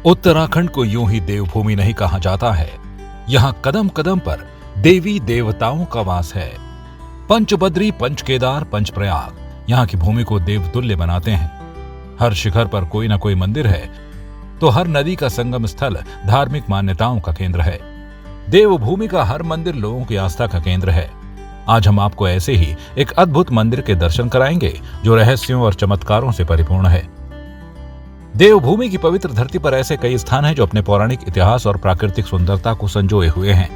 उत्तराखंड को यूं ही देवभूमि नहीं कहा जाता है। यहाँ कदम कदम पर देवी देवताओं का वास है। पंचबद्री, पंचकेदार, पंचप्रयाग यहाँ की भूमि को देवतुल्य बनाते हैं। हर शिखर पर कोई न कोई मंदिर है, तो हर नदी का संगम स्थल धार्मिक मान्यताओं का केंद्र है। देवभूमि का हर मंदिर लोगों की आस्था का केंद्र है। आज हम आपको ऐसे ही एक अद्भुत मंदिर के दर्शन कराएंगे जो रहस्यों और चमत्कारों से परिपूर्ण है। देवभूमि की पवित्र धरती पर ऐसे कई स्थान हैं जो अपने पौराणिक इतिहास और प्राकृतिक सुंदरता को संजोए हुए हैं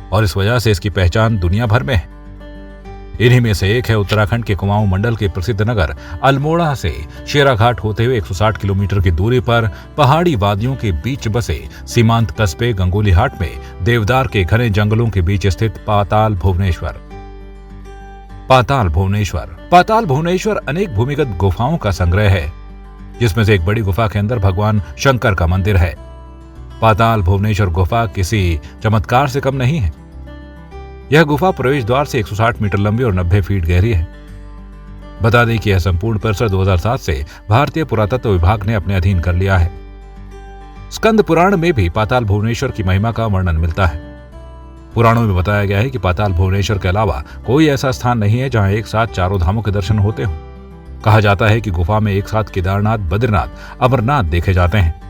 और इस वजह से इसकी पहचान दुनिया भर में है। इन्हीं में से एक है उत्तराखंड के कुमाऊं मंडल के प्रसिद्ध नगर अल्मोड़ा से शेराघाट होते हुए 160 किलोमीटर की दूरी पर पहाड़ी वादियों के बीच बसे सीमांत कस्बे गंगोलीहाट में देवदार के घने जंगलों के बीच स्थित पाताल भुवनेश्वर। पाताल भुवनेश्वर अनेक भूमिगत गुफाओं का संग्रह है, जिसमें से एक बड़ी गुफा के अंदर भगवान शंकर का मंदिर है। पाताल भुवनेश्वर गुफा किसी चमत्कार से कम नहीं है। यह गुफा प्रवेश द्वार से 160 मीटर लंबी और 90 फीट गहरी है। बता दें कि यह संपूर्ण परिसर 2007 से भारतीय पुरातत्व विभाग ने अपने अधीन कर लिया है। स्कंद पुराण में भी पाताल भुवनेश्वर की महिमा का वर्णन मिलता है। पुराणों में बताया गया है कि पाताल भुवनेश्वर के अलावा कोई ऐसा स्थान नहीं है जहां एक साथ चारों धामों के दर्शन होते हों। कहा जाता है कि गुफा में एक साथ केदारनाथ, बद्रीनाथ, अमरनाथ देखे जाते हैं।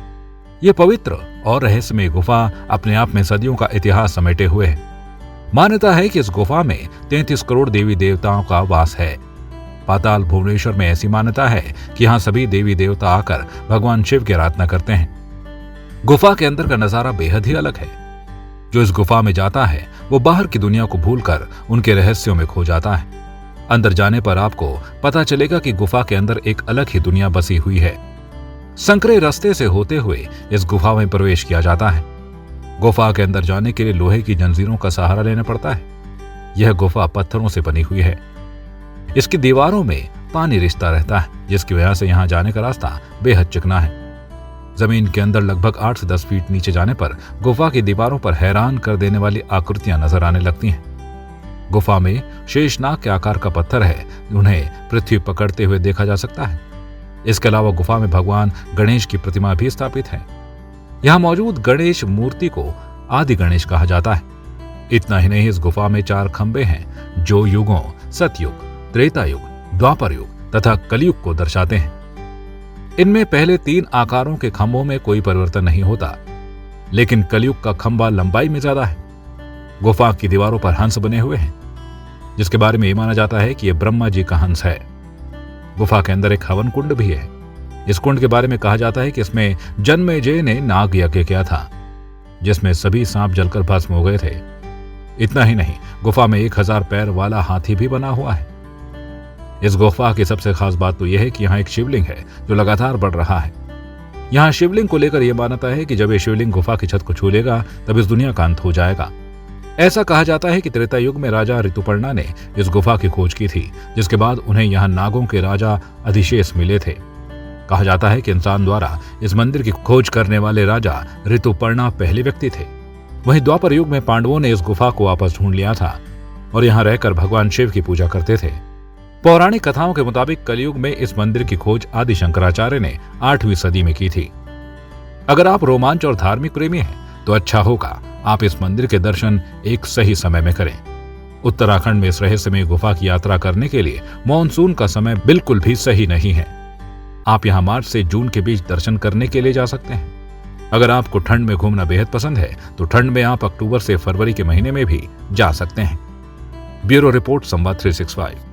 ये पवित्र और रहस्यमय गुफा अपने आप में सदियों का इतिहास समेटे हुए है। मान्यता है कि इस गुफा में 33 करोड़ देवी देवताओं का वास है। पाताल भुवनेश्वर में ऐसी मान्यता है कि यहाँ सभी देवी देवता आकर भगवान शिव की आराधना करते हैं। गुफा के अंदर का नजारा बेहद ही अलग है। जो इस गुफा में जाता है वो बाहर की दुनिया को भूलकर उनके रहस्यों में खो जाता है। अंदर जाने पर आपको पता चलेगा कि गुफा के अंदर एक अलग ही दुनिया बसी हुई है। संकरे रास्ते से होते हुए इस गुफा में प्रवेश किया जाता है। गुफा के अंदर जाने के लिए लोहे की जंजीरों का सहारा लेना पड़ता है। यह गुफा पत्थरों से बनी हुई है। इसकी दीवारों में पानी रिसता रहता है, जिसकी वजह से यहाँ जाने का रास्ता बेहद चिकना है। जमीन के अंदर लगभग 8 से 10 फीट नीचे जाने पर गुफा की दीवारों पर हैरान कर देने वाली आकृतियां नजर आने लगती हैं। गुफा में शेषनाग के आकार का पत्थर है, उन्हें पृथ्वी पकड़ते हुए देखा जा सकता है। इसके अलावा गुफा में भगवान गणेश की प्रतिमा भी स्थापित है। यहाँ मौजूद गणेश मूर्ति को आदि गणेश कहा जाता है। इतना ही नहीं, इस गुफा में 4 खंबे हैं जो युगों सतयुग, त्रेता युग, द्वापर युग तथा कलयुग को दर्शाते हैं। इनमें पहले 3 आकारों के खंभों में कोई परिवर्तन नहीं होता, लेकिन कलयुग का खंभा लंबाई में ज्यादा है। गुफा की दीवारों पर हंस बने हुए हैं, जिसके बारे में यह माना जाता है कि यह ब्रह्मा जी का हंस है। गुफा के अंदर एक हवन कुंड भी है। इस कुंड के बारे में कहा जाता है कि इसमें जन्मेजय ने नाग यज्ञ किया था, जिसमें सभी सांप जलकर भस्म हो गए थे। इतना ही नहीं, गुफा में 1000 पैर वाला हाथी भी बना हुआ है। इस गुफा की सबसे खास बात तो यह है कि यहाँ एक शिवलिंग है जो लगातार बढ़ रहा है। यहाँ शिवलिंग को लेकर यह मान्यता है कि जब ये शिवलिंग गुफा की छत को छू लेगा तब इस दुनिया का अंत हो जाएगा। ऐसा कहा जाता है कि त्रेता युग में राजा ऋतुपर्णा ने इस गुफा की खोज की थी, जिसके बाद उन्हें यहाँ नागों के राजा अधिशेष मिले थे। कहा जाता है कि इंसान द्वारा इस मंदिर की खोज करने वाले राजा ऋतुपर्णा पहले व्यक्ति थे। वहीं द्वापर युग में पांडवों ने इस गुफा को वापस ढूंढ लिया था और यहाँ रहकर भगवान शिव की पूजा करते थे। पौराणिक कथाओं के मुताबिक कलयुग में इस मंदिर की खोज आदि शंकराचार्य ने 8वीं सदी में की थी। अगर आप रोमांच और धार्मिक प्रेमी हैं तो अच्छा होगा आप इस मंदिर के दर्शन एक सही समय में करें। उत्तराखंड में इस रहस्यमय गुफा की यात्रा करने के लिए मॉनसून का समय बिल्कुल भी सही नहीं है। आप यहाँ मार्च से जून के बीच दर्शन करने के लिए जा सकते हैं। अगर आपको ठंड में घूमना बेहद पसंद है तो ठंड में आप अक्टूबर से फरवरी के महीने में भी जा सकते हैं। ब्यूरो रिपोर्ट, संवाद 365।